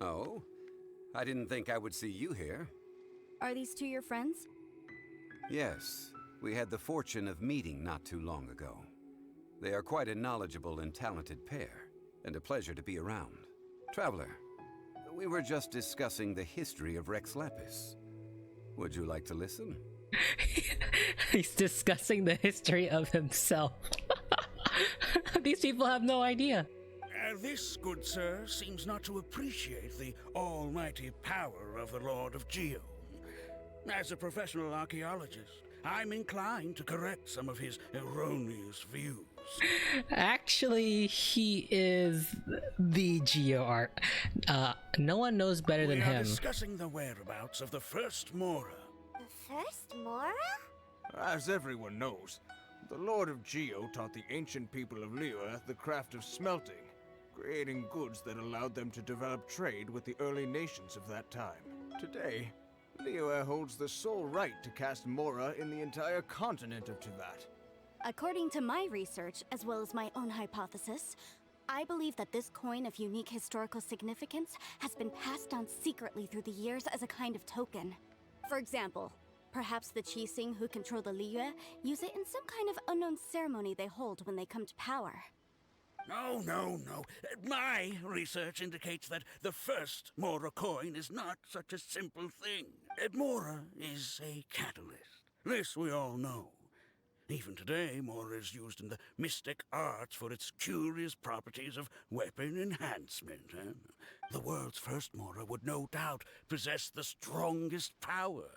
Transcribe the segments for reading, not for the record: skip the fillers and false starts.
Oh? I didn't think I would see you here. Are these two your friends? Yes, we had the fortune of meeting not too long ago. They are quite a knowledgeable and talented pair, and a pleasure to be around. Traveler, we were just discussing the history of Rex Lapis. Would you like to listen? He's discussing the history of himself. These people have no idea. This, good sir, seems not to appreciate the almighty power of the Lord of Geo. As a professional archaeologist, I'm inclined to correct some of his erroneous views. Actually, he is the Geo art. No one knows better than We are him. discussing the whereabouts of the first Mora. The first Mora? As everyone knows, the Lord of Geo taught the ancient people of Liyue the craft of smelting, creating goods that allowed them to develop trade with the early nations of that time. Today, Liyue holds the sole right to cast Mora in the entire continent of Teyvat. According to my research, as well as my own hypothesis, I believe that this coin of unique historical significance has been passed down secretly through the years as a kind of token. For example, perhaps the Qixing who control the Liyue use it in some kind of unknown ceremony they hold when they come to power. No. My research indicates that the first Mora coin is not such a simple thing. Mora is a catalyst. This we all know. Even today, Mora is used in the mystic arts for its curious properties of weapon enhancement. The world's first Mora would no doubt possess the strongest power.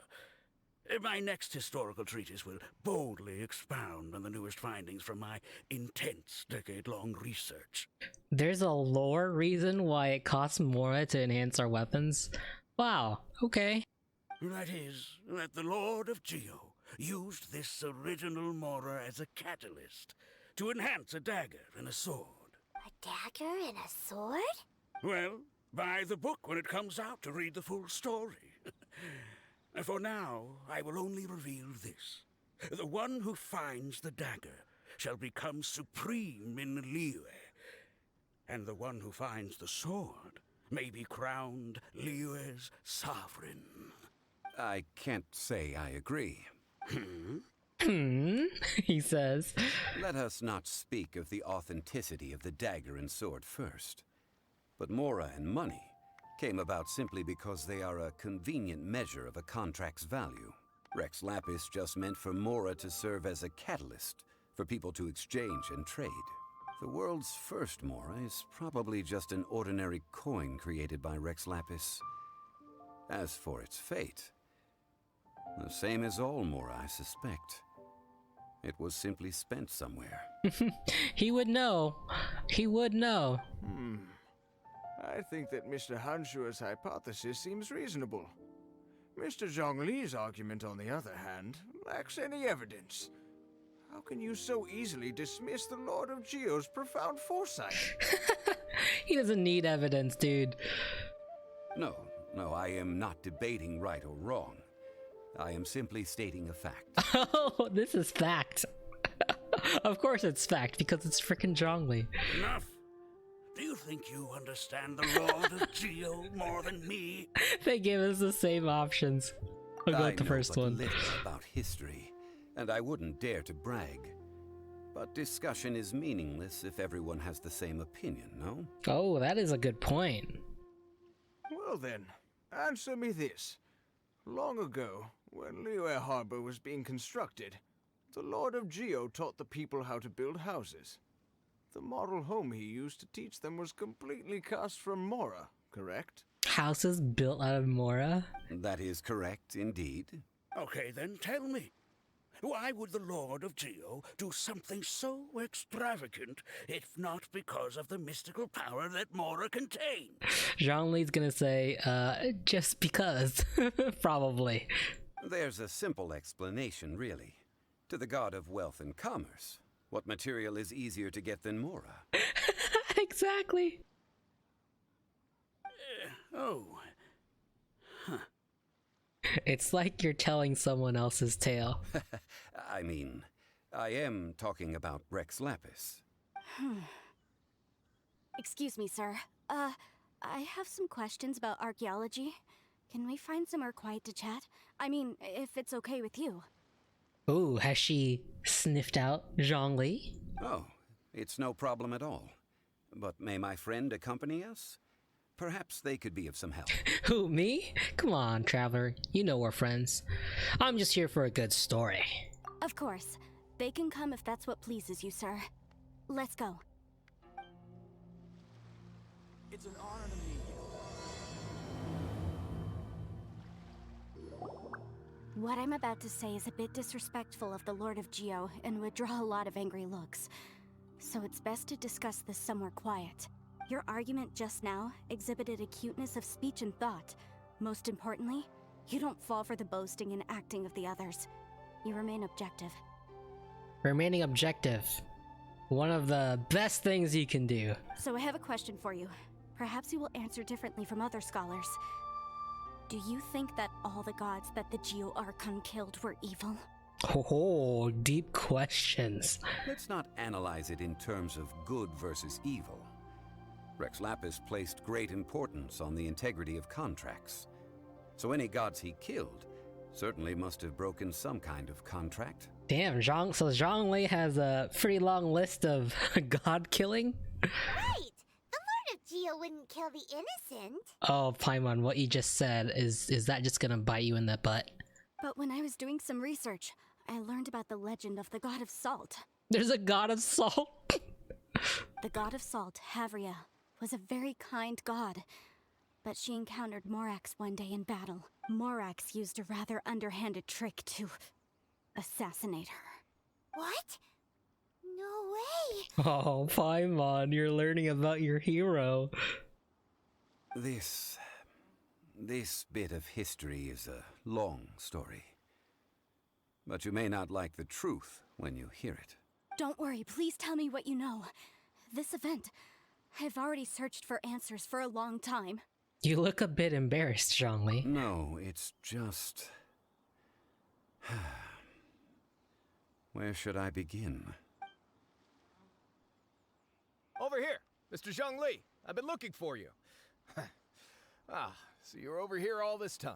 My next historical treatise will boldly expound on the newest findings from my intense decade-long research. There's a lore reason why it costs Mora to enhance our weapons? Wow, okay. That is, that the Lord of Geo used this original Mora as a catalyst to enhance a dagger and a sword. A dagger and a sword? Well, buy the book when it comes out to read the full story. For now, I will only reveal this. The one who finds the dagger shall become supreme in Liyue, and the one who finds the sword may be crowned Liyue's sovereign. I can't say I agree. He says. Let us not speak of the authenticity of the dagger and sword first. But Mora and money came about simply because they are a convenient measure of a contract's value. Rex Lapis just meant for Mora to serve as a catalyst for people to exchange and trade. The world's first Mora is probably just an ordinary coin created by Rex Lapis. As for its fate, the same as all Mora, I suspect. It was simply spent somewhere. He would know. He would know. I think that Mr. Hanshua's hypothesis seems reasonable. Mr. Zhongli's argument, on the other hand, lacks any evidence. How can you so easily dismiss the Lord of Geo's profound foresight? He doesn't need evidence, dude. No, I am not debating right or wrong. I am simply stating a fact. Oh, this is fact. Of course it's fact, because it's freaking Zhongli. Enough! Do you think you understand the Lord of Geo more than me? They give us the same options. I'll go with the first one. I know but little about history, and I wouldn't dare to brag. But discussion is meaningless if everyone has the same opinion, no? Oh, that is a good point. Well then, answer me this. Long ago, when Liyue Harbor was being constructed, the Lord of Geo taught the people how to build houses. The model home he used to teach them was completely cast from Mora, correct? Houses built out of Mora? That is correct, indeed. Okay, then tell me. Why would the Lord of Geo do something so extravagant, if not because of the mystical power that Mora contains? Zhongli's gonna say, just because. Probably. There's a simple explanation, really. To the god of wealth and commerce, what material is easier to get than Mora? Exactly. Oh. Huh. It's like you're telling someone else's tale. I mean, I am talking about Rex Lapis. Excuse me, sir. I have some questions about archaeology. Can we find somewhere quiet to chat? I mean, if it's okay with you. Ooh, has she sniffed out Zhongli? Oh, it's no problem at all. But may my friend accompany us? Perhaps they could be of some help. Who, me? Come on, traveler. You know we're friends. I'm just here for a good story. Of course. They can come if that's what pleases you, sir. Let's go. It's an honor to meet you. What I'm about to say is a bit disrespectful of the Lord of Geo and would draw a lot of angry looks. So it's best to discuss this somewhere quiet. Your argument just now exhibited acuteness of speech and thought. Most importantly, you don't fall for the boasting and acting of the others. You remain objective. Remaining objective. One of the best things you can do. So I have a question for you. Perhaps you will answer differently from other scholars. Do you think that all the gods that the Geo Archon killed were evil? Oh, deep questions. Let's not analyze it in terms of good versus evil. Rex Lapis placed great importance on the integrity of contracts. So any gods he killed certainly must have broken some kind of contract. Damn, so Zhongli has a pretty long list of god killing? Right! The Lord of Geo wouldn't kill the innocent. Oh, Paimon, what you just said, is that just gonna bite you in the butt? But when I was doing some research, I learned about the legend of the god of salt. There's a god of salt? The god of salt, Havria, was a very kind god. But she encountered Morax one day in battle. Morax used a rather underhanded trick to assassinate her. What? No way! Oh, Paimon, you're learning about your hero. This bit of history is a long story. But you may not like the truth when you hear it. Don't worry, please tell me what you know. This event, I've already searched for answers for a long time. You look a bit embarrassed, Zhongli. No, it's just... Where should I begin? Over here, Mr. Zhongli. I've been looking for you. So you're over here all this time.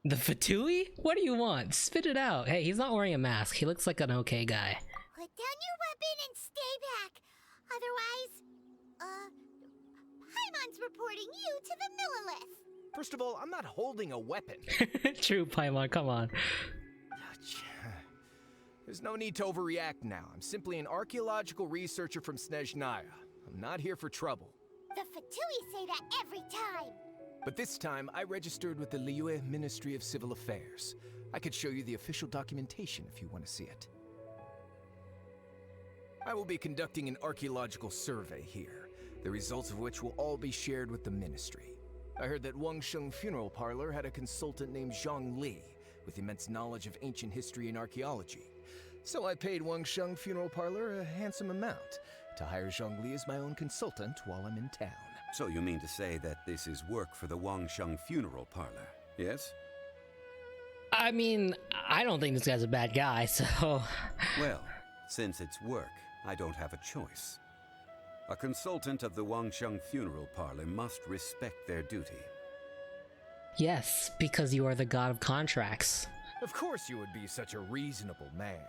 The Fatui? What do you want? Spit it out. Hey, he's not wearing a mask. He looks like an okay guy. Put down your weapon and stay back. Otherwise, Paimon's reporting you to the Millilith. First of all, I'm not holding a weapon. True, Paimon, come on. There's no need to overreact now. I'm simply an archaeological researcher from Snezhnaya. I'm not here for trouble. The Fatui say that every time. But this time, I registered with the Liyue Ministry of Civil Affairs. I could show you the official documentation if you want to see it. I will be conducting an archaeological survey here, the results of which will all be shared with the ministry. I heard that Wangsheng Funeral Parlor had a consultant named Zhongli, with immense knowledge of ancient history and archaeology. So I paid Wangsheng Funeral Parlor a handsome amount to hire Zhongli as my own consultant while I'm in town. So you mean to say that this is work for the Wangsheng Funeral Parlor, yes? I mean, I don't think this guy's a bad guy, so... Well, since it's work, I don't have a choice. A consultant of the Wangsheng Funeral Parlor must respect their duty. Yes, because you are the god of contracts. Of course you would be such a reasonable man.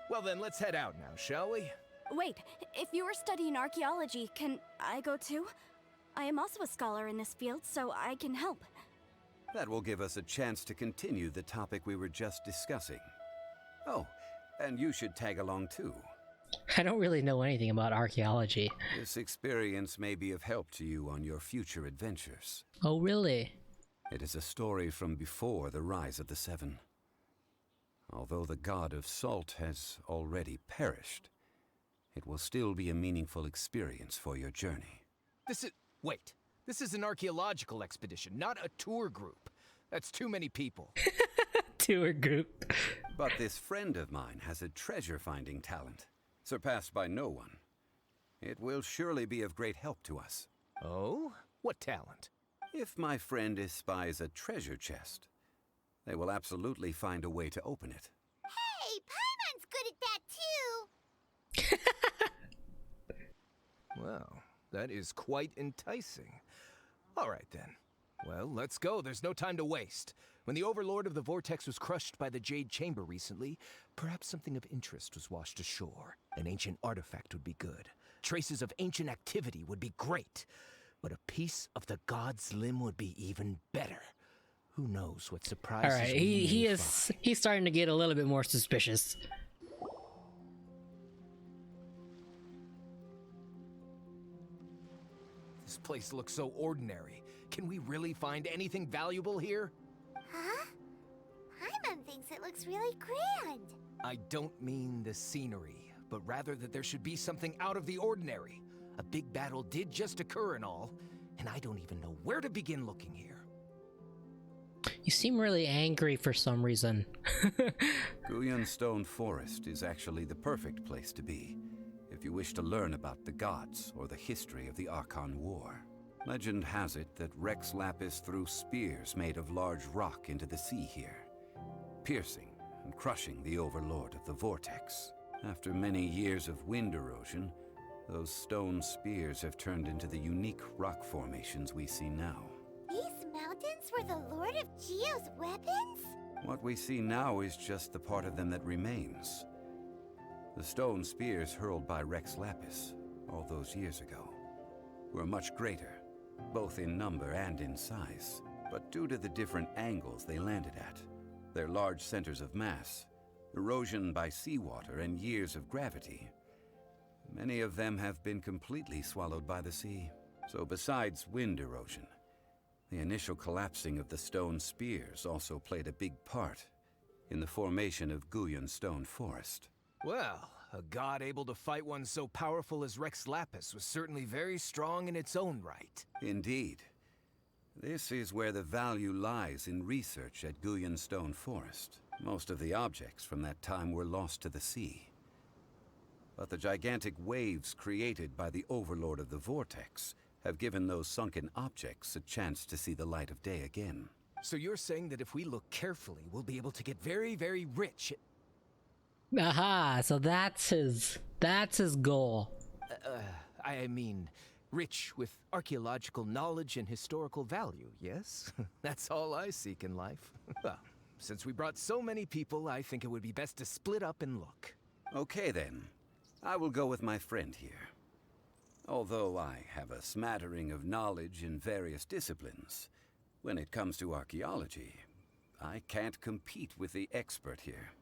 Well then, let's head out now, shall we? Wait, if you were studying archaeology, can I go too? I am also a scholar in this field, so I can help. That will give us a chance to continue the topic we were just discussing. Oh, and you should tag along too. I don't really know anything about archaeology. This experience may be of help to you on your future adventures. Oh, really? It is a story from before the rise of the Seven. Although the god of salt has already perished, it will still be a meaningful experience for your journey. Wait. This is an archaeological expedition, not a tour group. That's too many people. Tour group. But this friend of mine has a treasure-finding talent, surpassed by no one. It will surely be of great help to us. Oh? What talent? If my friend espies a treasure chest, they will absolutely find a way to open it. Hey, Paimon's good at that too. Well, That is quite enticing. All right then. Well, let's go. There's no time to waste. When the Overlord of the Vortex was crushed by the Jade Chamber recently, perhaps something of interest was washed ashore. An ancient artifact would be good. Traces of ancient activity would be great. But a piece of the god's limb would be even better. Who knows what surprises All right, we may he's find. starting to get a little bit more suspicious. This place looks so ordinary. Can we really find anything valuable here? Huh? Paimon thinks it looks really grand. I don't mean the scenery, but rather that there should be something out of the ordinary. A big battle did just occur and all, and I don't even know where to begin looking here. You seem really angry for some reason. Guyun Stone Forest is actually the perfect place to be, if you wish to learn about the gods or the history of the Archon War. Legend has it that Rex Lapis threw spears made of large rock into the sea here, piercing and crushing the Overlord of the Vortex. After many years of wind erosion, those stone spears have turned into the unique rock formations we see now. These mountains were the Lord of Geo's weapons? What we see now is just the part of them that remains. The stone spears hurled by Rex Lapis all those years ago were much greater, both in number and in size. But due to the different angles they landed at, their large centers of mass, erosion by seawater, and years of gravity, many of them have been completely swallowed by the sea. So besides wind erosion, the initial collapsing of the stone spears also played a big part in the formation of Guyun Stone Forest. Well, a god able to fight one so powerful as Rex Lapis was certainly very strong in its own right. Indeed. This is where the value lies in research at Guyun Stone Forest. Most of the objects from that time were lost to the sea. But the gigantic waves created by the Overlord of the Vortex have given those sunken objects a chance to see the light of day again. So you're saying that if we look carefully, we'll be able to get very, very rich. Aha, so that's his goal. I mean, rich with archaeological knowledge and historical value, yes? That's all I seek in life. Well, since we brought so many people, I think it would be best to split up and look. Okay then. I will go with my friend here. Although I have a smattering of knowledge in various disciplines, when it comes to archaeology, I can't compete with the expert here.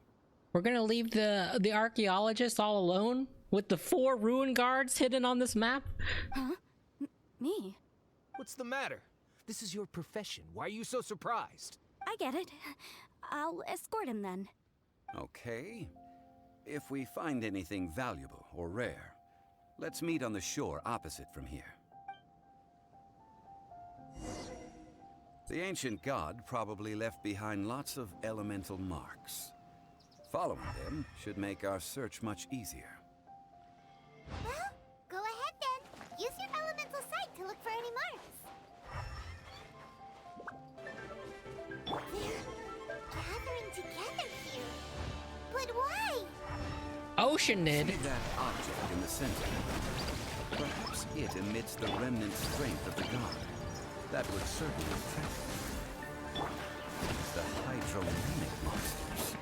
We're gonna leave the archaeologist all alone with the 4 ruin guards hidden on this map? Huh? Me? What's the matter? This is your profession. Why are you so surprised? I get it. I'll escort him then. Okay. If we find anything valuable or rare, let's meet on the shore opposite from here. The ancient god probably left behind lots of elemental marks. Following them should make our search much easier. Well, go ahead then. Use your elemental sight to look for any marks. They're gathering together here. But why? Oceanid. See that object in the center? Perhaps it emits the remnant strength of the god. That would certainly attract them. It's the hydromanic monsters.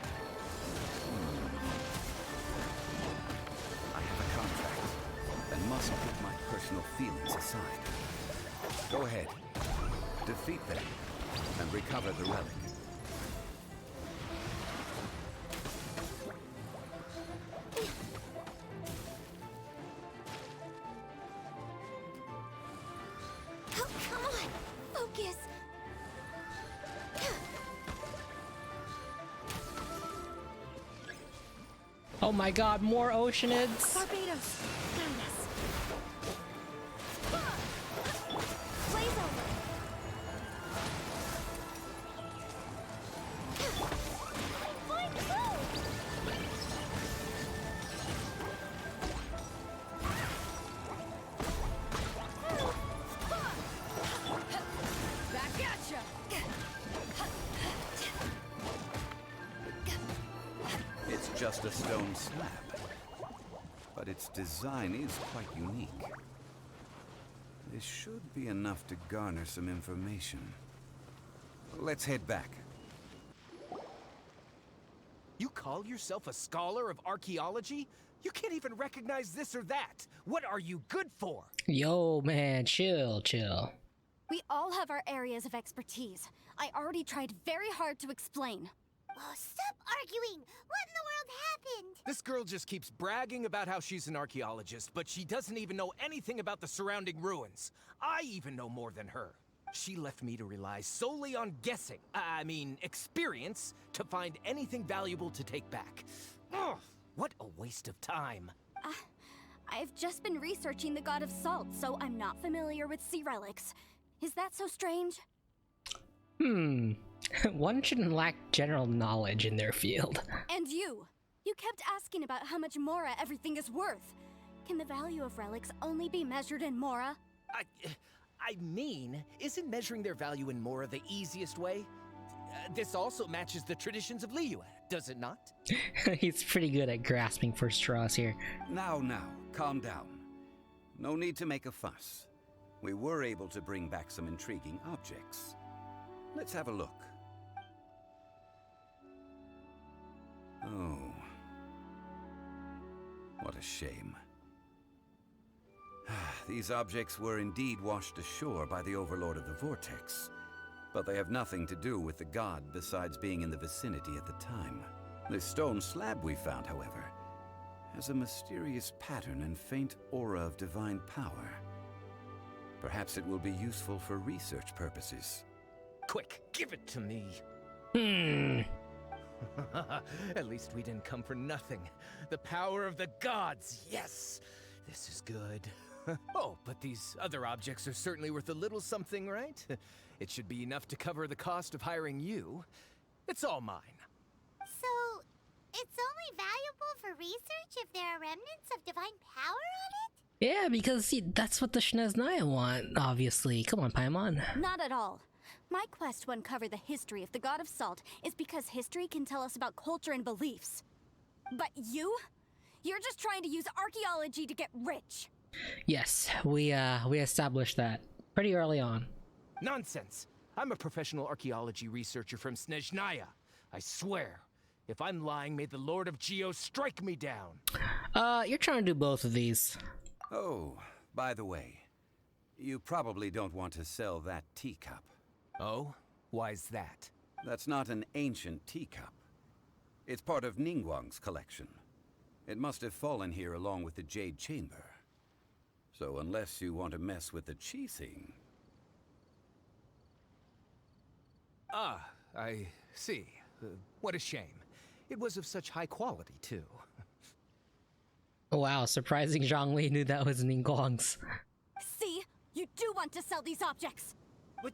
I have a contract and must put my personal feelings aside. Go ahead. Defeat them and recover the relic. Oh, come on. Focus. Oh my god, more Oceanids. Barbados, guide us. Blaze over. Find the boat! Back at ya! It's just a stone slab, but its design is quite unique. This should be enough to garner some information. Let's head back. You call yourself a scholar of archaeology? You can't even recognize this or that. What are you good for? Yo, man, chill. We all have our areas of expertise. I already tried very hard to explain. Oh, stop arguing! What in the world happened? This girl just keeps bragging about how she's an archaeologist, but she doesn't even know anything about the surrounding ruins. I even know more than her. She left me to rely solely on guessing, experience, to find anything valuable to take back. Ugh, what a waste of time. I've just been researching the God of Salt, so I'm not familiar with sea relics. Is that so strange? One shouldn't lack general knowledge in their field. And you kept asking about how much Mora everything is worth. Can the value of relics only be measured in Mora? Isn't measuring their value in Mora the easiest way? This also matches the traditions of Liyue, does it not? He's pretty good at grasping for straws here. Now, calm down. No need to make a fuss. We were able to bring back some intriguing objects. Let's have a look. Oh. What a shame. These objects were indeed washed ashore by the Overlord of the Vortex, but they have nothing to do with the god besides being in the vicinity at the time. This stone slab we found, however, has a mysterious pattern and faint aura of divine power. Perhaps it will be useful for research purposes. Quick, give it to me. At least we didn't come for nothing. The power of the gods, yes! This is good. Oh, but these other objects are certainly worth a little something, right? It should be enough to cover the cost of hiring you. It's all mine. So, it's only valuable for research if there are remnants of divine power on it? Yeah, because see, that's what the Shneznaya want, obviously. Come on, Paimon. Not at all. My quest to uncover the history of the God of Salt is because history can tell us about culture and beliefs. But you're just trying to use archaeology to get rich. Yes, we established that pretty early on. Nonsense! I'm a professional archaeology researcher from Snezhnaya. I swear. If I'm lying, may the Lord of Geo strike me down. You're trying to do both of these. Oh, by the way, you probably don't want to sell that teacup. Oh? Why's that? That's not an ancient teacup. It's part of Ningguang's collection. It must have fallen here along with the Jade Chamber. So unless you want to mess with the Qixing... Ah, I see. What a shame. It was of such high quality, too. Wow, surprising Zhongli knew that was Ningguang's. See? You do want to sell these objects! But,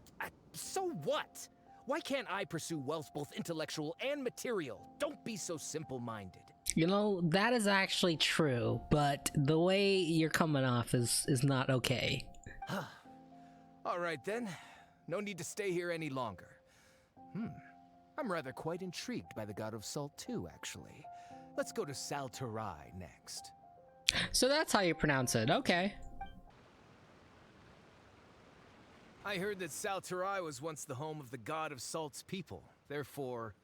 so what? Why can't I pursue wealth both intellectual and material? Don't be so simple-minded. You know, that is actually true, but the way you're coming off is not okay. All right, then. No need to stay here any longer. I'm rather quite intrigued by the God of Salt, too, actually. Let's go to Sal Flore next. So that's how you pronounce it, okay. I heard that Sal Flore was once the home of the God of Salt's people. Therefore,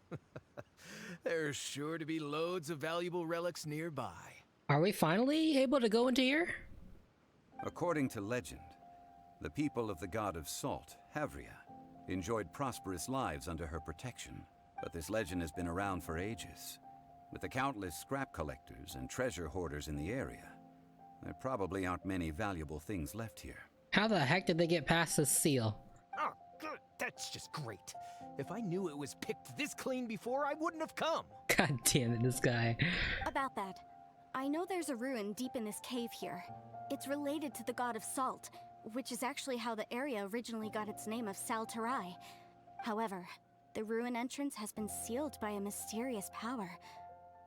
there's sure to be loads of valuable relics nearby. Are we finally able to go into here? According to legend, the people of the God of Salt, Havria, enjoyed prosperous lives under her protection. But this legend has been around for ages. With the countless scrap collectors and treasure hoarders in the area, there probably aren't many valuable things left here. How the heck did they get past this seal? Oh, good. That's just great. If I knew it was picked this clean before, I wouldn't have come. God damn it, this guy. About that, I know there's a ruin deep in this cave here. It's related to the God of Salt, which is actually how the area originally got its name of Sal Flore. However, the ruin entrance has been sealed by a mysterious power.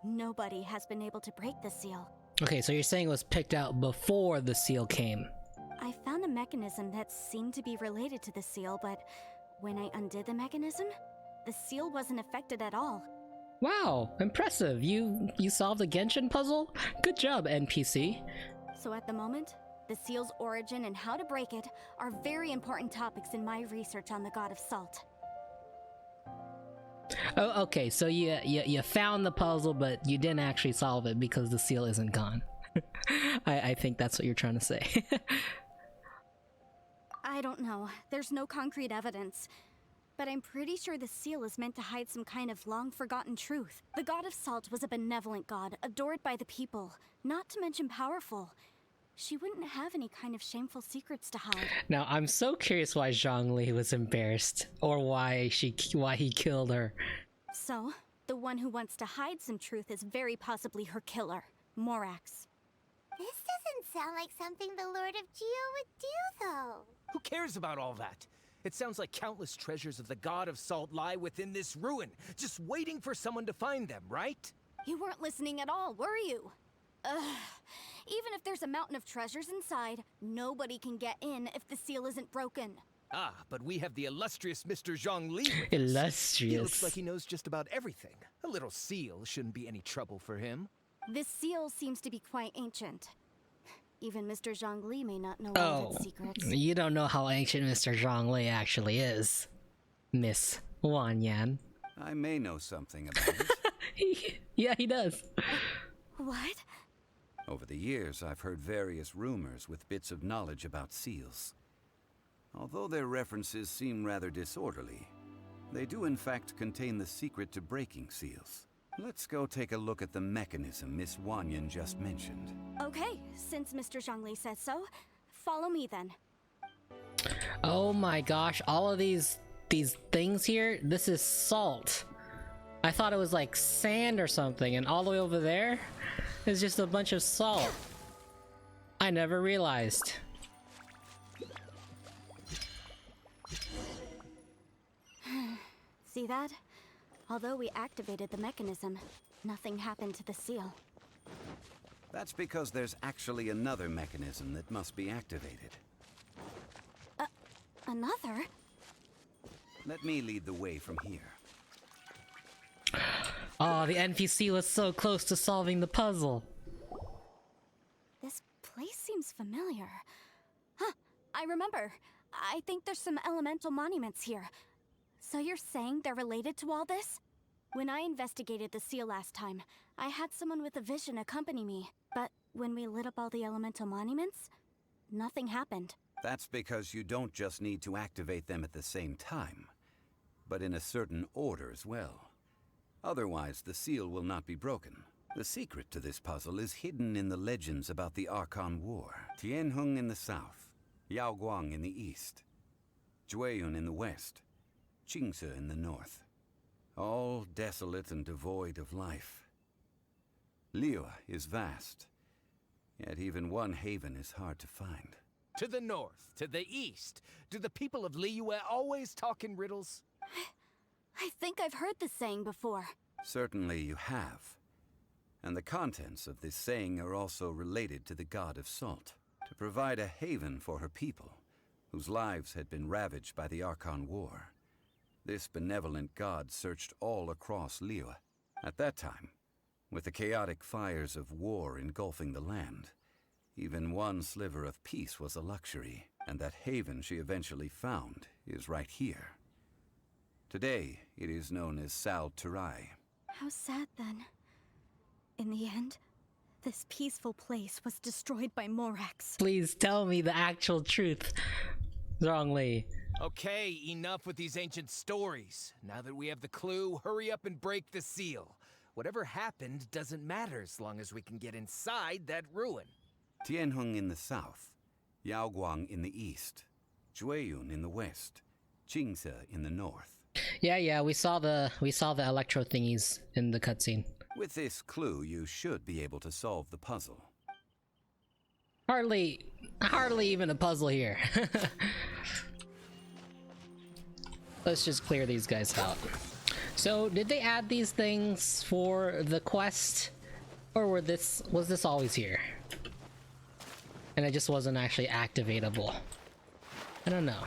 Nobody has been able to break the seal. Okay, so you're saying it was picked out before the seal came. I found a mechanism that seemed to be related to the seal, but when I undid the mechanism, the seal wasn't affected at all. Wow, impressive. You solved the Genshin puzzle? Good job, NPC. So at the moment, The seal's origin and how to break it are very important topics in my research on the God of Salt. Oh, okay, so you found the puzzle, but you didn't actually solve it because the seal isn't gone. I think that's what you're trying to say. I don't know. There's no concrete evidence. But I'm pretty sure the seal is meant to hide some kind of long-forgotten truth. The God of Salt was a benevolent god, adored by the people, not to mention powerful. She wouldn't have any kind of shameful secrets to hide. Now, I'm so curious why Zhongli was embarrassed, or why he killed her. So, the one who wants to hide some truth is very possibly her killer, Morax. This doesn't sound like something the Lord of Geo would do, though. Who cares about all that? It sounds like countless treasures of the God of Salt lie within this ruin, just waiting for someone to find them, right? You weren't listening at all, were you? Ugh. Even if there's a mountain of treasures inside, nobody can get in if the seal isn't broken. Ah, but we have the illustrious Mr. Zhongli. Illustrious. He looks like he knows just about everything. A little seal shouldn't be any trouble for him. This seal seems to be quite ancient. Even Mr. Zhongli may not know all of its secrets. You don't know how ancient Mr. Zhongli actually is, Miss Wanyan. I may know something about it. Yeah, he does. What? Over the years, I've heard various rumors with bits of knowledge about seals. Although their references seem rather disorderly, they do in fact contain the secret to breaking seals. Let's go take a look at the mechanism Miss Wanyan just mentioned. Okay, since Mr. Zhongli says so, follow me then. Oh my gosh, all of these things here, this is salt. I thought it was like sand or something, and all the way over there is just a bunch of salt. I never realized. See that? Although we activated the mechanism, nothing happened to the seal. That's because there's actually another mechanism that must be activated. Another? Let me lead the way from here. Oh, the NPC was so close to solving the puzzle. This place seems familiar. Huh, I remember. I think there's some elemental monuments here. So you're saying they're related to all this? When I investigated the seal last time, I had someone with a vision accompany me. But when we lit up all the elemental monuments, nothing happened. That's because you don't just need to activate them at the same time, but in a certain order as well. Otherwise, the seal will not be broken. The secret to this puzzle is hidden in the legends about the Archon War. Tianheng in the south, Yaoguang in the east, Jueyun in the west, Qingce in the north. All desolate and devoid of life. Liyue is vast, yet even one haven is hard to find. To the north, to the east. Do the people of Liyue always talk in riddles? I think I've heard this saying before. Certainly you have. And the contents of this saying are also related to the God of Salt. To provide a haven for her people, whose lives had been ravaged by the Archon War, this benevolent god searched all across Liyue. At that time, with the chaotic fires of war engulfing the land, even one sliver of peace was a luxury, and that haven she eventually found is right here. Today, it is known as Sal Flore. How sad then. In the end, this peaceful place was destroyed by Morax. Please tell me the actual truth, Zhongli. Okay, enough with these ancient stories. Now that we have the clue, hurry up and break the seal. Whatever happened doesn't matter as long as we can get inside that ruin. Tianheng in the south, Yaoguang in the east, Jueyun in the west, Qingce in the north. Yeah, we saw the electro thingies in the cutscene. With this clue, you should be able to solve the puzzle. Hardly even a puzzle here. Let's just clear these guys out. So, did they add these things for the quest, or was this always here? And it just wasn't actually activatable. I don't know.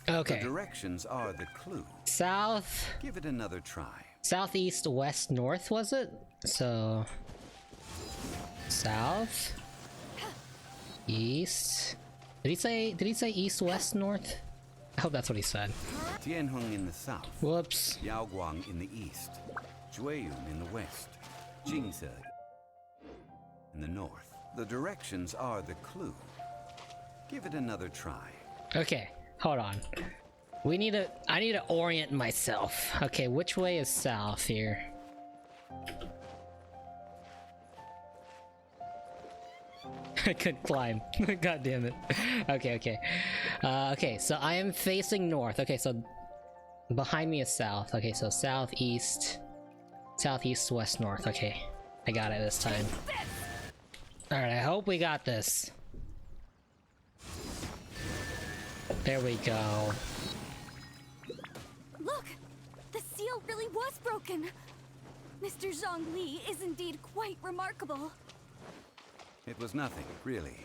Okay. The directions are the clue. South. Give it another try. Southeast, west, north, was it? So... South. East. Did he say east, west, north? I hope that's what he said. Tianheng in the south. Whoops. Yaoguang in the east. Jueyun in the west. Jingze in the north. The directions are the clue. Give it another try. Okay, hold on. I need to orient myself. Okay, which way is south here? I couldn't climb. God damn it. Okay. Okay, so I am facing north. Okay, so behind me is south. Okay, so southeast, west, north. Okay, I got it this time. Alright, I hope we got this. There we go. Look! The seal really was broken! Mr. Zhongli is indeed quite remarkable. It was nothing, really.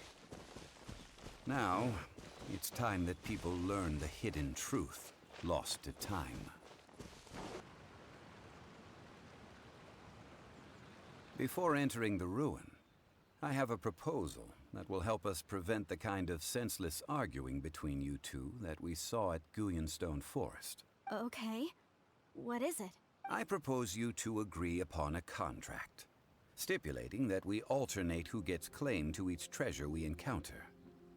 Now, it's time that people learn the hidden truth, lost to time. Before entering the ruin, I have a proposal that will help us prevent the kind of senseless arguing between you two that we saw at Guyonstone Forest. Okay. What is it? I propose you two agree upon a contract, stipulating that we alternate who gets claim to each treasure we encounter,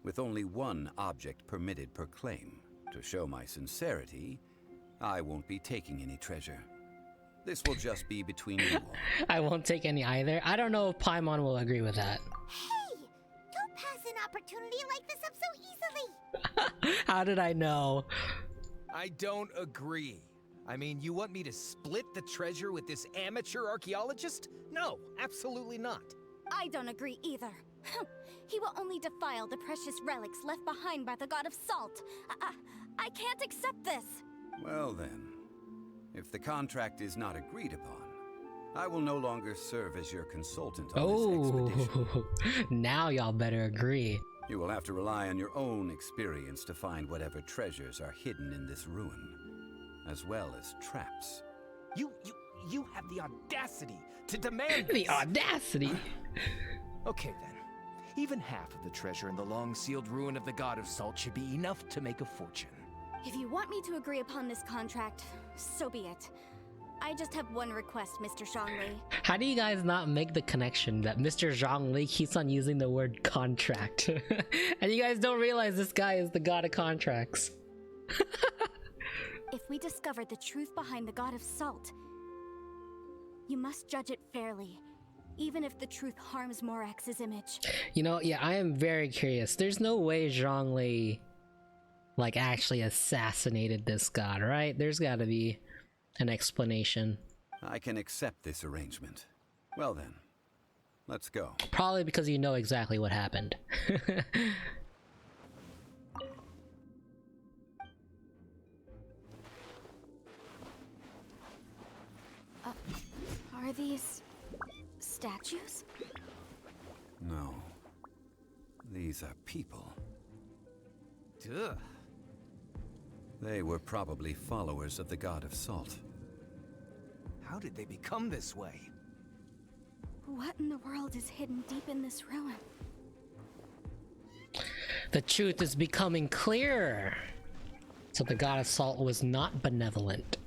with only one object permitted per claim. To show my sincerity, I won't be taking any treasure. This will just be between you all. I won't take any either. I don't know if Paimon will agree with that. Hey! Don't pass an opportunity like this up so easily! How did I know? I don't agree. I mean, you want me to split the treasure with this amateur archaeologist? No, absolutely not. I don't agree either. He will only defile the precious relics left behind by the god of salt. I can't accept this. Well then, if the contract is not agreed upon, I will no longer serve as your consultant on this expedition. Oh, now y'all better agree. You will have to rely on your own experience to find whatever treasures are hidden in this ruin, as well as traps. You have the audacity to demand The this. audacity! Okay then. Even half of the treasure in the long-sealed ruin of the God of Salt should be enough to make a fortune. If you want me to agree upon this contract, so be it. I just have one request, Mr. Zhongli. How do you guys not make the connection that Mr. Zhongli keeps on using the word contract? And you guys don't realize this guy is the god of contracts. If we discover the truth behind the god of salt, you must judge it fairly, even if the truth harms Morax's image. You know, yeah, I am very curious. There's no way Zhongli, like, actually assassinated this god, right? There's gotta be an explanation. I can accept this arrangement. Well then, let's go. Probably because you know exactly what happened. Are these statues? No. These are people. Duh. They were probably followers of the god of salt. How did they become this way? What in the world is hidden deep in this ruin? The truth is becoming clearer. So the god of salt was not benevolent.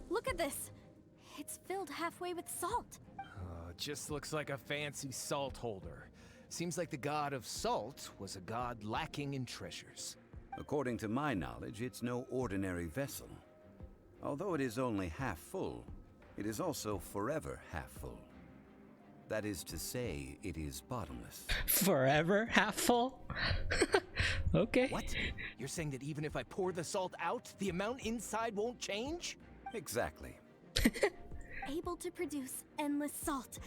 Look at this! It's filled halfway with salt. It just looks like a fancy salt holder. Seems like the god of salt was a god lacking in treasures. According to my knowledge, it's no ordinary vessel. Although it is only half full, it is also forever half full. That is to say, it is bottomless. Forever half full? Okay. What? You're saying that even if I pour the salt out, the amount inside won't change? Exactly. Able to produce endless salt.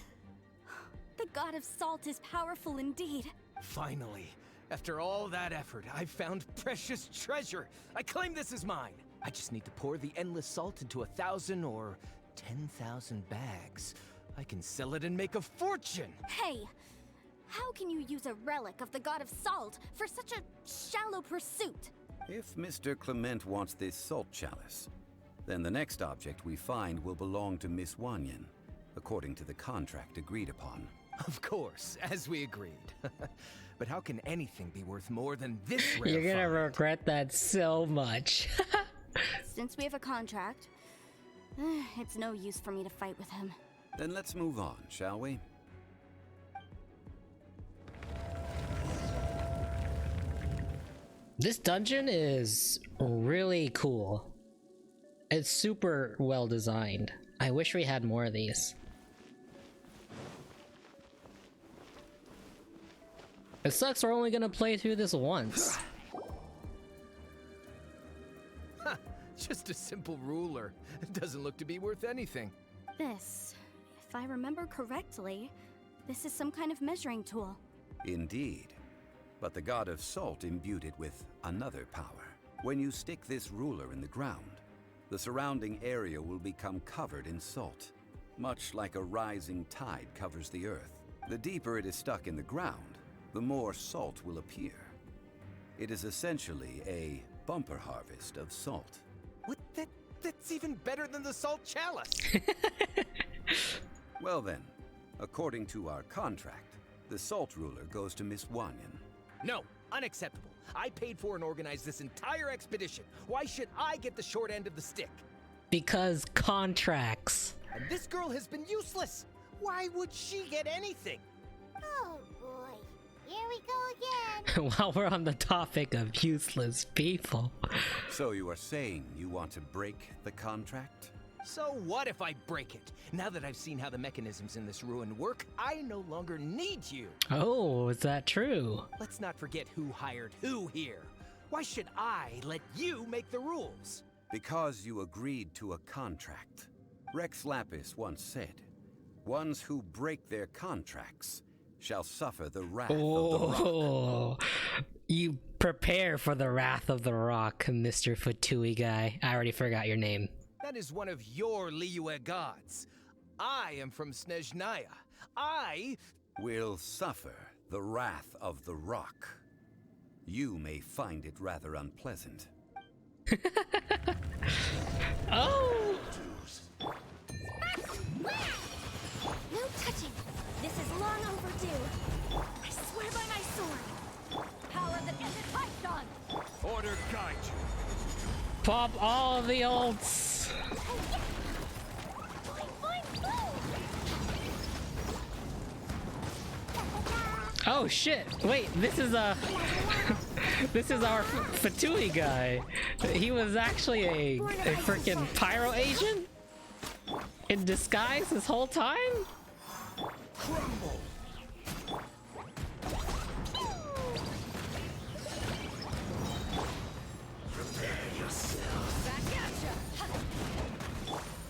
The god of salt is powerful indeed. Finally, after all that effort, I've found precious treasure. I claim this as mine. I just need to pour the endless salt into 1,000 or 10,000 bags. I can sell it and make a fortune. Hey, how can you use a relic of the god of salt for such a shallow pursuit? If Mr. Clement wants this salt chalice, then the next object we find will belong to Miss Wanyan, according to the contract agreed upon. Of course, as we agreed. But how can anything be worth more than this rare You're gonna find? regret that so much. Since we have a contract, it's no use for me to fight with him. Then let's move on, shall we? This dungeon is really cool. It's super well designed. I wish we had more of these. It sucks we're only gonna play through this once. Ha! Just a simple ruler. It doesn't look to be worth anything. This, if I remember correctly, this is some kind of measuring tool. Indeed. But the god of salt imbued it with another power. When you stick this ruler in the ground, the surrounding area will become covered in salt, much like a rising tide covers the earth. The deeper it is stuck in the ground, the more salt will appear. It is essentially a bumper harvest of salt. What? That's even better than the salt chalice. Well then, according to our contract, the salt ruler goes to Miss Wanyan. No, unacceptable. I paid for and organized this entire expedition. Why should I get the short end of the stick? Because contracts. And this girl has been useless. Why would she get anything? Oh boy, here we go again. While we're on the topic of useless people. So you are saying you want to break the contract? So what if I break it? Now that I've seen how the mechanisms in this ruin work, I no longer need you. Oh, is that true? Let's not forget who hired who here. Why should I let you make the rules? Because you agreed to a contract. Rex Lapis once said, "Ones who break their contracts shall suffer the wrath of the rock." Oh, you prepare for the wrath of the rock, Mr. Fatui guy. I already forgot your name. That is one of your Liyue gods. I am from Snezhnaya. I Will suffer the wrath of the rock. You may find it rather unpleasant. Oh! No touching! This is long overdue. I swear by my sword. Power that ended Python! Order guide you. Pop all the ults! Oh shit! Wait, this is this is our Fatui guy. He was actually a freaking pyro agent in disguise this whole time. crumble.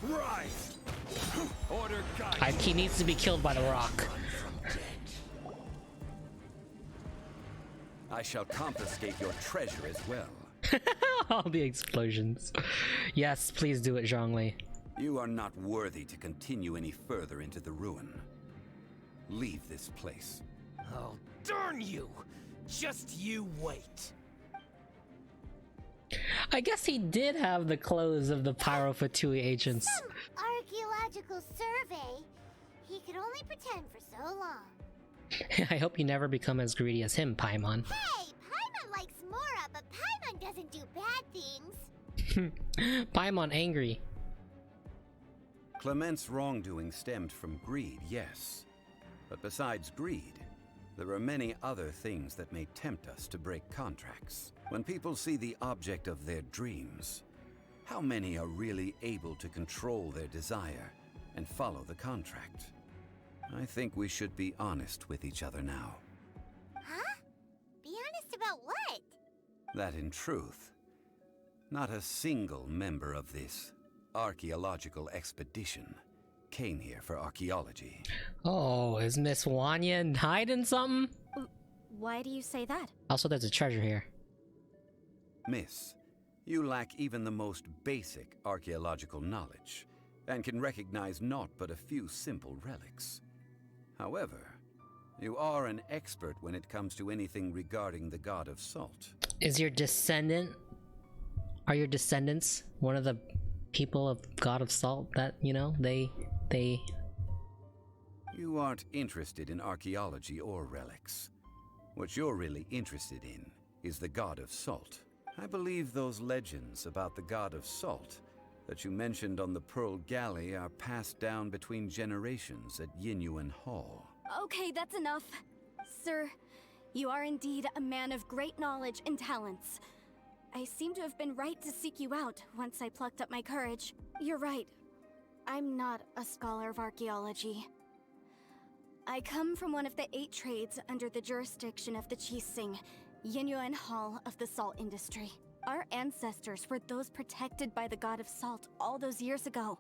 Rise. Order guide. He needs to be killed by the rock. I shall confiscate your treasure as well. All the explosions. Yes, please do it, Zhongli. You are not worthy to continue any further into the ruin. Leave this place. Oh, darn you! Just you wait. I guess he did have the clothes of the Pyro Fatui agents. Some archaeological survey. He could only pretend for so long. I hope you never become as greedy as him, Paimon. Hey, Paimon likes Mora, but Paimon doesn't do bad things. Paimon angry. Clement's wrongdoing stemmed from greed, yes. But besides greed, there are many other things that may tempt us to break contracts. When people see the object of their dreams, how many are really able to control their desire and follow the contract? I think we should be honest with each other now. Huh? Be honest about what? That in truth, not a single member of this archaeological expedition came here for archaeology. Oh, is Miss Wanya hiding something? Why do you say that? Also, there's a treasure here. Miss, you lack even the most basic archaeological knowledge, and can recognize naught but a few simple relics. However, you are an expert when it comes to anything regarding the god of salt. Is your descendant... Are your descendants one of the people of God of Salt that, you know, they... You aren't interested in archaeology or relics. What you're really interested in is the god of salt. I believe those legends about the god of salt that you mentioned on the Pearl Galley are passed down between generations at Yinyuan Hall. Okay, that's enough. Sir, you are indeed a man of great knowledge and talents. I seem to have been right to seek you out once I plucked up my courage. You're right. I'm not a scholar of archaeology. I come from one of the 8 trades under the jurisdiction of the Qixing, Yinyuan Hall of the salt industry. Our ancestors were those protected by the god of salt all those years ago,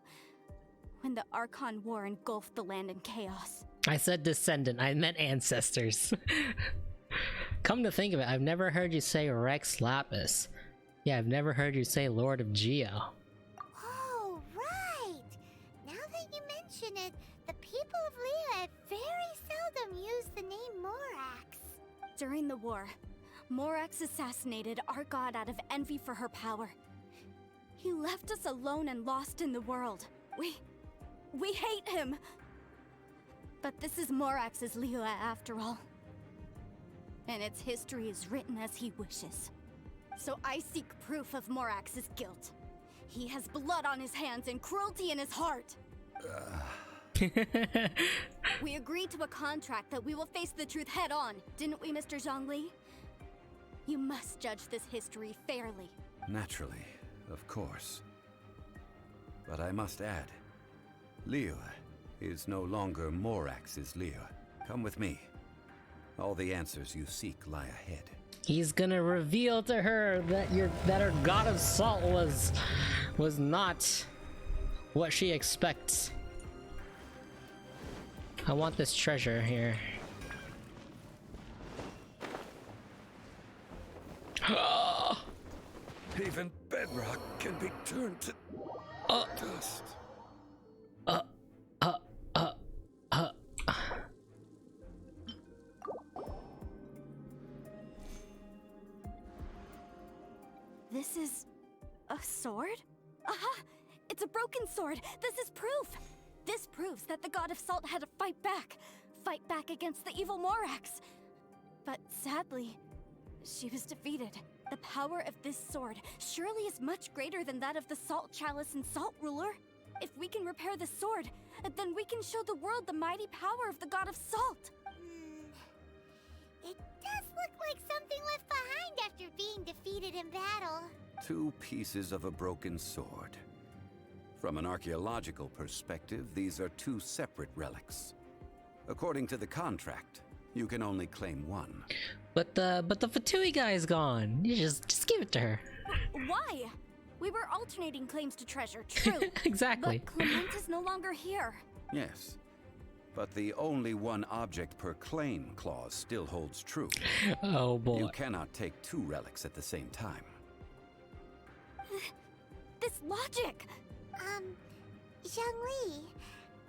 when the Archon War engulfed the land in chaos. I said descendant, I meant ancestors. Come to think of it, I've never heard you say Rex Lapis. Yeah, I've never heard you say Lord of Geo. Oh, right! Now that you mention it, the people of Liyue very seldom use the name Morax. During the war, Morax assassinated our god out of envy for her power. He left us alone and lost in the world. We hate him! But this is Morax's Liyue after all. And its history is written as he wishes. So I seek proof of Morax's guilt. He has blood on his hands and cruelty in his heart. We agreed to a contract that we will face the truth head on, didn't we, Mr. Zhongli? You must judge this history fairly. Naturally, of course. But I must add, Liyue is no longer Morax's Liyue. Come with me. All the answers you seek lie ahead. He's gonna reveal to her that her god of salt was not what she expects. I want this treasure here. Even bedrock can be turned to dust. This is a sword? Aha! It's a broken sword! This is proof! This proves that the god of salt had to fight back against the evil Morax. But sadly, she was defeated. The power of this sword surely is much greater than that of the Salt Chalice and Salt Ruler. If we can repair the sword, then we can show the world the mighty power of the god of salt. It does look like something left behind after being defeated in battle. 2 pieces of a broken sword. From an archaeological perspective, these are 2 separate relics. According to the contract, you can only claim 1. But the Fatui guy is gone. You just give it to her. Why? We were alternating claims to treasure, true. Exactly. But Clement is no longer here. Yes, but the only 1 object per claim clause still holds true. Oh boy. You cannot take 2 relics at the same time. This logic! Zhongli,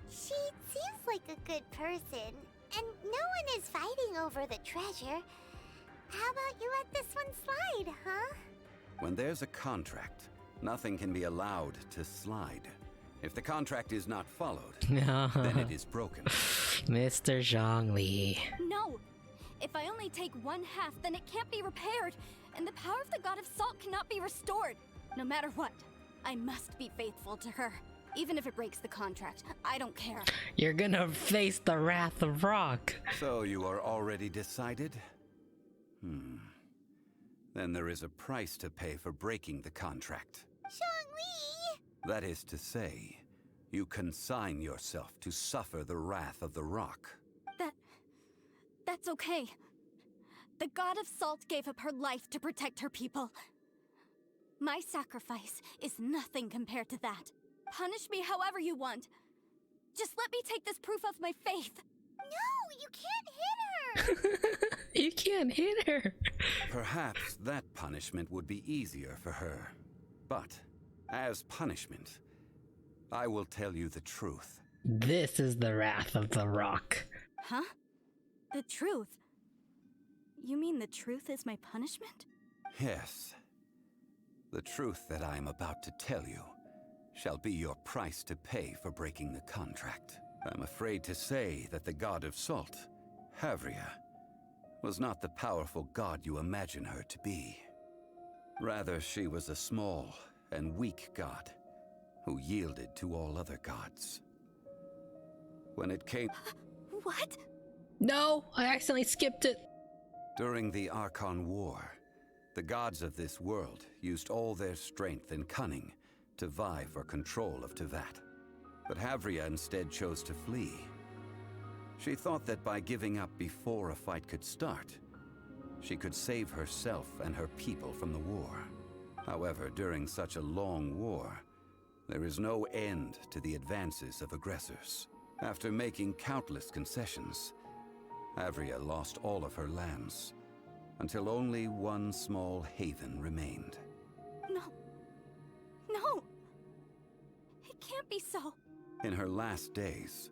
she seems like a good person, and no one is fighting over the treasure. How about you let this one slide, huh? When there's a contract, nothing can be allowed to slide. If the contract is not followed, then it is broken. Mr. Zhongli. No! If I only take 1/2, then it can't be repaired, and the power of the god of salt cannot be restored. No matter what, I must be faithful to her. Even if it breaks the contract, I don't care. You're gonna face the wrath of Rock. So you are already decided? Then there is a price to pay for breaking the contract. Zhongli! That is to say, You consign yourself to suffer the wrath of the rock. That's okay. The god of salt gave up her life to protect her people. My sacrifice is nothing compared to that. Punish me however you want. Just let me take this proof of my faith. No, you can't hit her! You can't hit her. Perhaps that punishment would be easier for her. But, as punishment, I will tell you the truth. This is the wrath of the rock. Huh? The truth? You mean the truth is my punishment? Yes. The truth that I am about to tell you shall be your price to pay for breaking the contract. I'm afraid to say that the god of salt, Havria, was not the powerful god you imagine her to be. Rather, she was a small and weak god who yielded to all other gods. When it came... What? No, I accidentally skipped it. During the Archon War, the gods of this world used all their strength and cunning to vie for control of Tevat. But Havria instead chose to flee. She thought that by giving up before a fight could start, she could save herself and her people from the war. However, during such a long war, there is no end to the advances of aggressors. After making countless concessions, Havria lost all of her lands, until only one small haven remained. No! It can't be so. In her last days,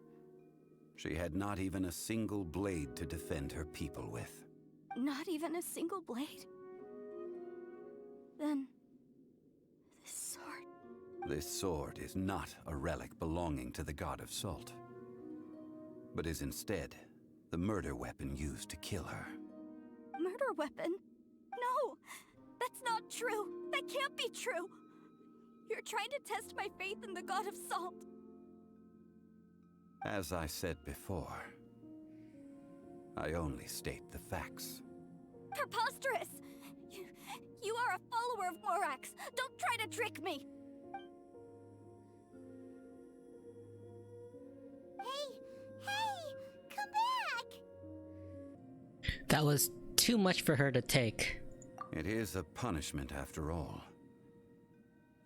she had not even a single blade to defend her people with. Not even a single blade? Then... this sword... This sword is not a relic belonging to the god of salt, but is instead the murder weapon used to kill her. Murder weapon? No! That's not true! That can't be true! You're trying to test my faith in the god of salt. As I said before, I only state the facts. Preposterous! You are a follower of Morax! Don't try to trick me! Hey! Come back! That was too much for her to take. It is a punishment after all.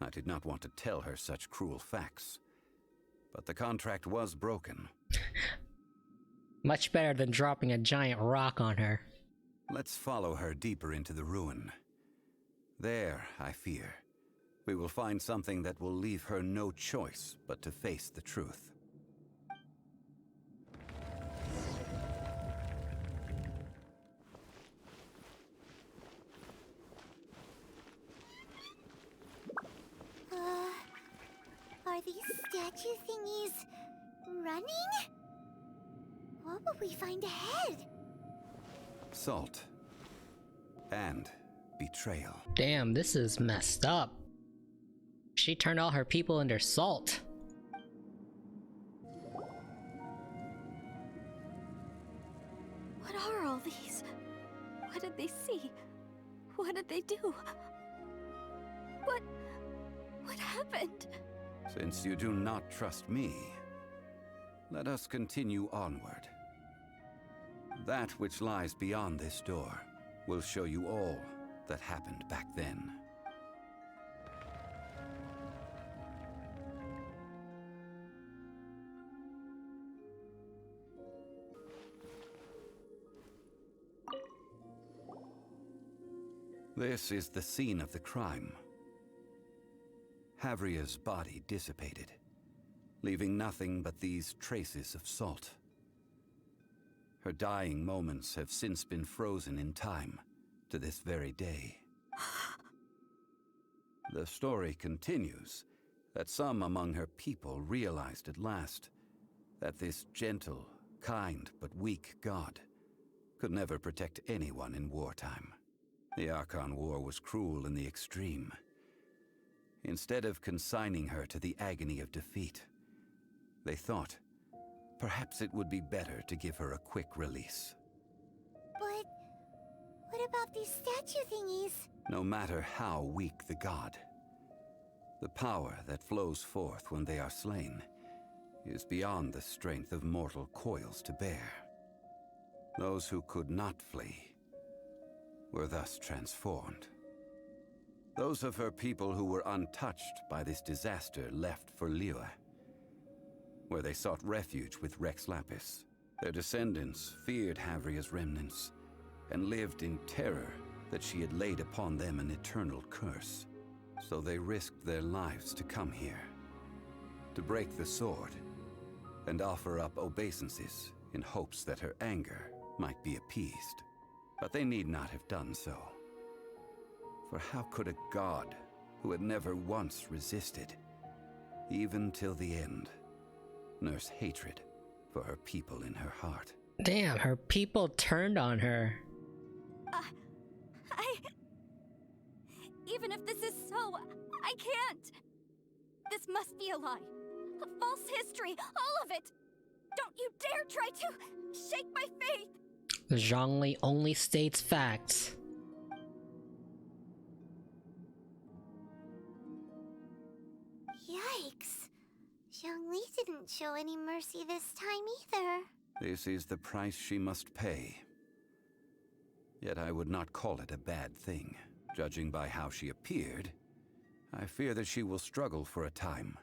I did not want to tell her such cruel facts, but the contract was broken. Much better than dropping a giant rock on her. Let's follow her deeper into the ruin. There, I fear, we will find something that will leave her no choice but to face the truth. Are these statue thingies running? What will we find ahead? Salt. And betrayal. Damn, this is messed up. She turned all her people into salt. What are all these? What did they see? What did they do? What happened? Since you do not trust me, let us continue onward. That which lies beyond this door will show you all that happened back then. This is the scene of the crime. Havria's body dissipated, leaving nothing but these traces of salt. Her dying moments have since been frozen in time to this very day. The story continues that some among her people realized at last that this gentle, kind, but weak god could never protect anyone in wartime. The Archon War was cruel in the extreme. Instead of consigning her to the agony of defeat, they thought perhaps it would be better to give her a quick release. But what about these statue thingies? No matter how weak the god, the power that flows forth when they are slain is beyond the strength of mortal coils to bear. Those who could not flee were thus transformed. Those of her people who were untouched by this disaster left for Liyue, where they sought refuge with Rex Lapis. Their descendants feared Havria's remnants and lived in terror that she had laid upon them an eternal curse. So they risked their lives to come here, to break the sword and offer up obeisances in hopes that her anger might be appeased. But they need not have done so. For how could a god who had never once resisted, even till the end, nurse hatred for her people in her heart? Damn, her people turned on her. Even if this is so, I can't. This must be a lie. A false history, all of it. Don't you dare try to shake my faith. Zhongli only states facts. Yikes. Zhongli didn't show any mercy this time either. This is the price she must pay. Yet I would not call it a bad thing. Judging by how she appeared, I fear that she will struggle for a time.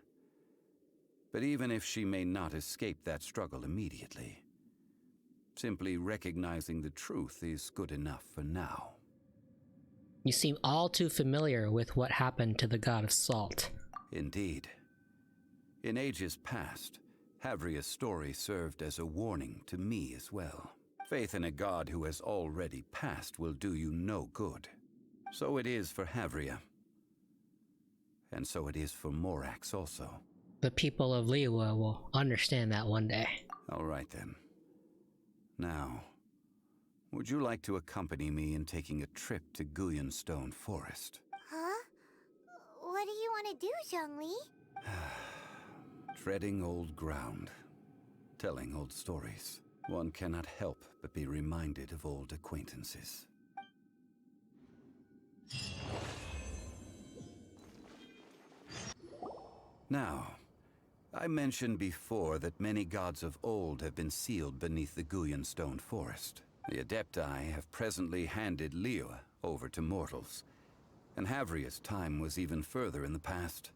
But even if she may not escape that struggle immediately, simply recognizing the truth is good enough for now. You seem all too familiar with what happened to the god of salt. Indeed. In ages past, Havria's story served as a warning to me as well. Faith in a god who has already passed will do you no good. So it is for Havria. And so it is for Morax also. The people of Liyue will understand that one day. All right then. Now, would you like to accompany me in taking a trip to Guyonstone Forest? Huh? What do you want to do, Zhongli? Treading old ground, telling old stories. One cannot help but be reminded of old acquaintances. Now, I mentioned before that many gods of old have been sealed beneath the Guyonstone Forest. The Adepti have presently handed Liyue over to mortals, and Havria's time was even further in the past.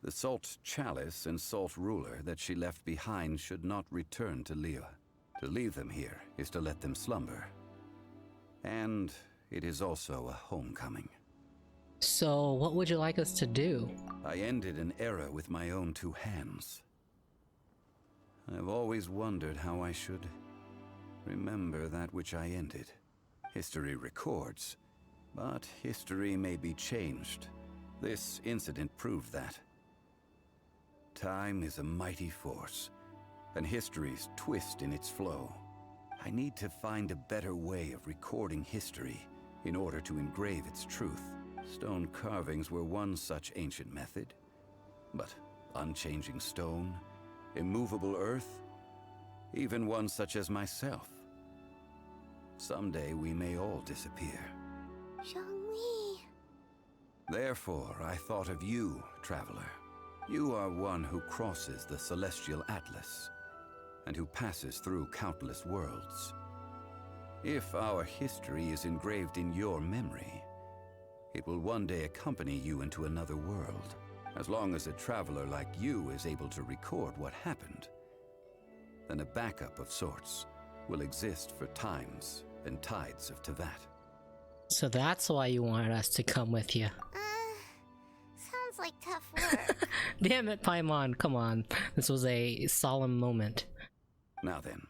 The Salt Chalice and Salt Ruler that she left behind should not return to Liyue. To leave them here is to let them slumber. And it is also a homecoming. So, what would you like us to do? I ended an era with my own two hands. I've always wondered how I should remember that which I ended. History records, but history may be changed. This incident proved that. Time is a mighty force, and history's twist in its flow. I need to find a better way of recording history in order to engrave its truth. Stone carvings were one such ancient method, but unchanging stone, immovable earth, even one such as myself. Someday we may all disappear. Zhongli. Therefore, I thought of you, traveler. You are one who crosses the celestial atlas, and who passes through countless worlds. If our history is engraved in your memory, it will one day accompany you into another world. As long as a traveler like you is able to record what happened, then a backup of sorts will exist for times and tides of Teyvat. So that's why you wanted us to come with you. Sounds like tough work. Damn it, Paimon, come on. This was a solemn moment. Now then,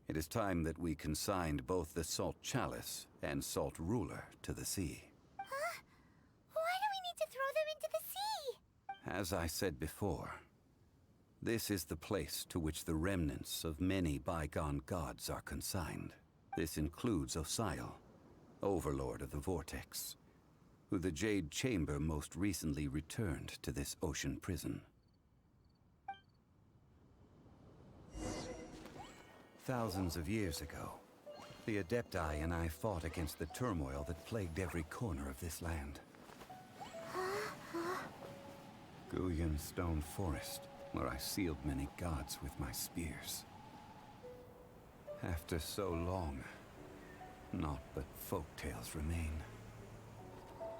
it is time that we consigned both the Salt Chalice and Salt Ruler to the sea. Huh? Why do we need to throw them into the sea? As I said before, this is the place to which the remnants of many bygone gods are consigned. This includes Osial, Overlord of the Vortex, who the Jade Chamber most recently returned to this ocean prison. Thousands of years ago, the Adepti and I fought against the turmoil that plagued every corner of this land. Guyonstone Forest where I sealed many gods with my spears. After so long, naught but folktales remain.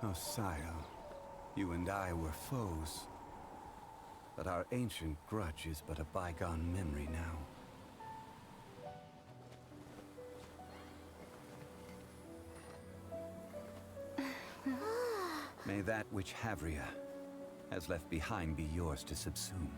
Oh, Sal, you and I were foes. But our ancient grudge is but a bygone memory now. May that which Havria has left behind be yours to subsume.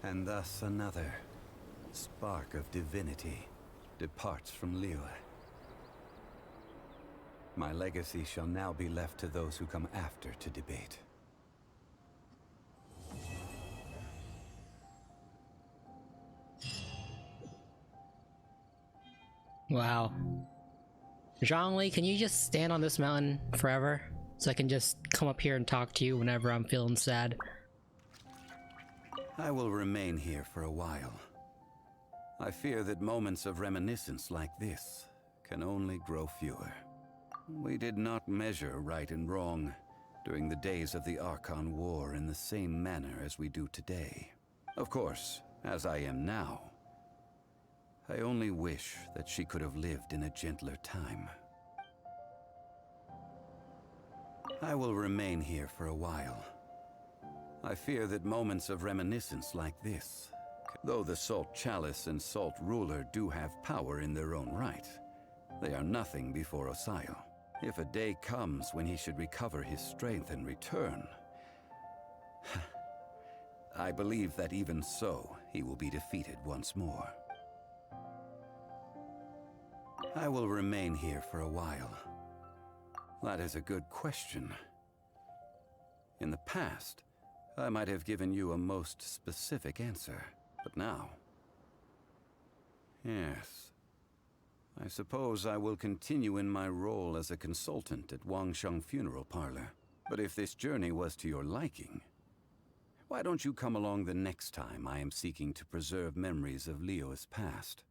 And thus another spark of divinity departs from Liyue. My legacy shall now be left to those who come after to debate. Wow. Zhongli, can you just stand on this mountain forever? So I can just come up here and talk to you whenever I'm feeling sad? I will remain here for a while. I fear that moments of reminiscence like this can only grow fewer. We did not measure right and wrong during the days of the Archon War in the same manner as we do today. Of course, as I am now, I only wish that she could have lived in a gentler time. I will remain here for a while. I fear that moments of reminiscence like this, though the Salt Chalice and Salt Ruler do have power in their own right, they are nothing before Osayo. If a day comes when he should recover his strength and return, I believe that even so, he will be defeated once more. I will remain here for a while. That is a good question. In the past, I might have given you a most specific answer, but now... Yes. I suppose I will continue in my role as a consultant at Wangsheng Funeral Parlor. But if this journey was to your liking, why don't you come along the next time I am seeking to preserve memories of Liyue's past?